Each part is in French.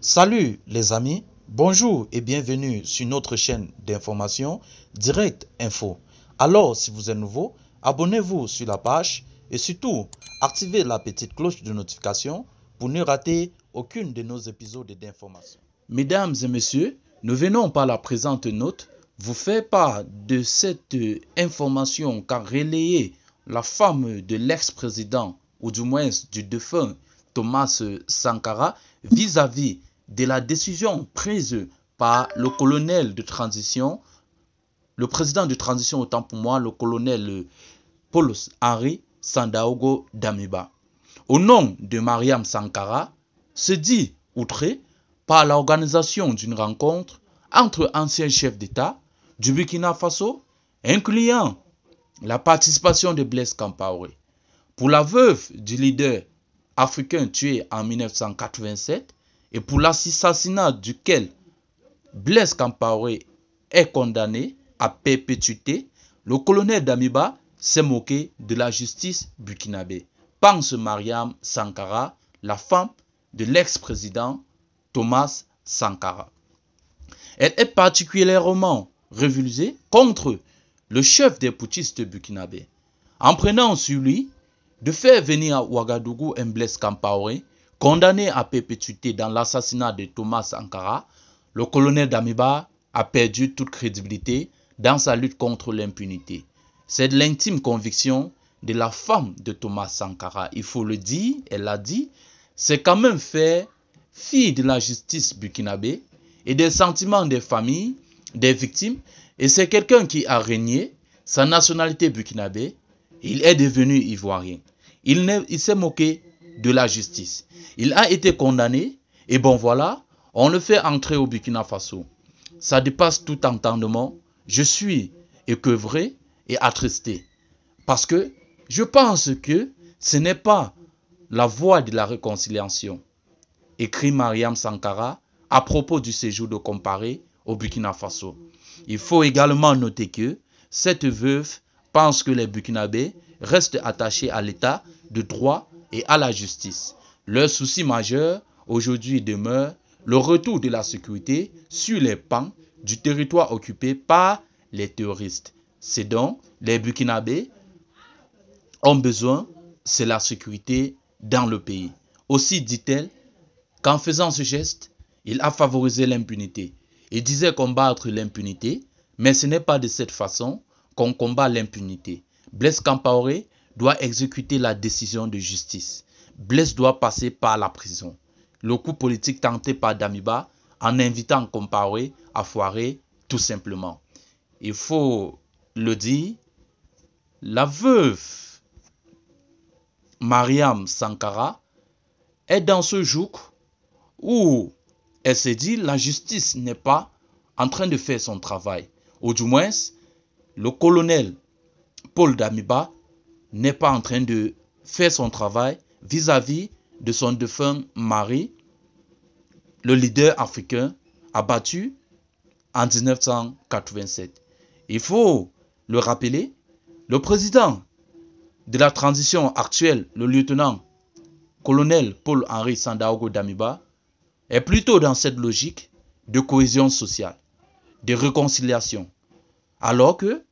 Salut les amis, bonjour et bienvenue sur notre chaîne d'information Direct Info. Alors si vous êtes nouveau, abonnez-vous sur la page et surtout activez la petite cloche de notification pour ne rater aucune de nos épisodes d'information. Mesdames et messieurs, nous venons par la présente note vous faire part de cette information qu'a relayé la femme de l'ex-président ou du moins du défunt Thomas Sankara vis-à-vis de la décision prise par le colonel de transition, le président de transition autant pour moi, le colonel Paul-Henri Sandaogo Damiba. Au nom de Mariam Sankara, se dit outré par l'organisation d'une rencontre entre anciens chefs d'État du Burkina Faso, incluant la participation de Blaise Compaoré. Pour la veuve du leader africain tué en 1987 et pour l'assassinat duquel Blaise Compaoré est condamné à perpétuité, le colonel Damiba s'est moqué de la justice burkinabé. Pense Mariam Sankara, la femme de l'ex-président Thomas Sankara. Elle est particulièrement révoltée contre le chef des putschistes burkinabés, en prenant sur lui de faire venir à Ouagadougou un Blaise Compaoré, condamné à perpétuité dans l'assassinat de Thomas Sankara. Le colonel Damiba a perdu toute crédibilité dans sa lutte contre l'impunité. C'est de l'intime conviction de la femme de Thomas Sankara. Il faut le dire, elle l'a dit, c'est quand même faire fi de la justice burkinabé et des sentiments des familles, des victimes. Et c'est quelqu'un qui a régné sa nationalité burkinabé. Il est devenu ivoirien. Il s'est moqué de la justice. Il a été condamné et bon voilà, on le fait entrer au Burkina Faso. Ça dépasse tout entendement. Je suis écœuré et attristé parce que je pense que ce n'est pas la voie de la réconciliation. Écrit Mariam Sankara à propos du séjour de Compaoré au Burkina Faso. Il faut également noter que cette veuve pense que les Burkinabés restent attachés à l'état de droit et à la justice. Leur souci majeur aujourd'hui demeure le retour de la sécurité sur les pans du territoire occupé par les terroristes. C'est donc les Burkinabés ont besoin, c'est la sécurité dans le pays. Aussi dit-elle qu'en faisant ce geste, il a favorisé l'impunité. Il disait combattre l'impunité, mais ce n'est pas de cette façon qu'on combat l'impunité. Blaise Compaoré doit exécuter la décision de justice. Blaise doit passer par la prison. Le coup politique tenté par Damiba en invitant Compaoré à foirer tout simplement. Il faut le dire, la veuve Mariam Sankara est dans ce joug où elle se dit la justice n'est pas en train de faire son travail. Ou du moins, le colonel Paul Damiba n'est pas en train de faire son travail vis-à-vis de son défunt mari, le leader africain abattu en 1987. Il faut le rappeler, le président de la transition actuelle, le lieutenant-colonel Paul-Henri Sandaogo Damiba, est plutôt dans cette logique de cohésion sociale, de réconciliation, alors que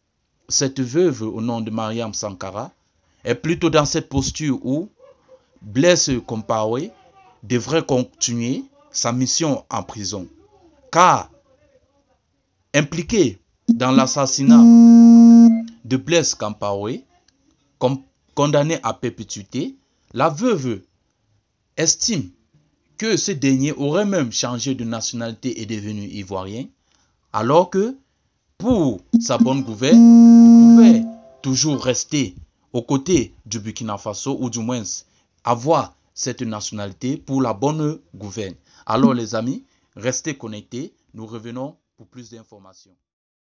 cette veuve au nom de Mariam Sankara est plutôt dans cette posture où Blaise Compaoré devrait continuer sa mission en prison. Car impliqué dans l'assassinat de Blaise Compaoré, condamné à perpétuité, la veuve estime que ce dernier aurait même changé de nationalité et devenu ivoirien, alors que pour sa bonne gouverne, il pouvait toujours rester aux côtés du Burkina Faso ou du moins avoir cette nationalité pour la bonne gouverne. Alors les amis, restez connectés, nous revenons pour plus d'informations.